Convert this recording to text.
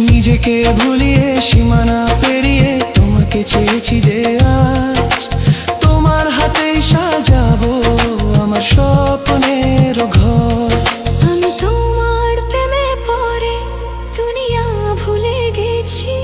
নিজেকে ভুলিয়ে সীমানা পেরিয়ে তোমাকে চেয়েছি যে আজ তোমার হাতেই সাজাবো আমার স্বপ্নের ঘর। আমি তোমার প্রেমে পড়ে দুনিয়া ভুলে গেছি।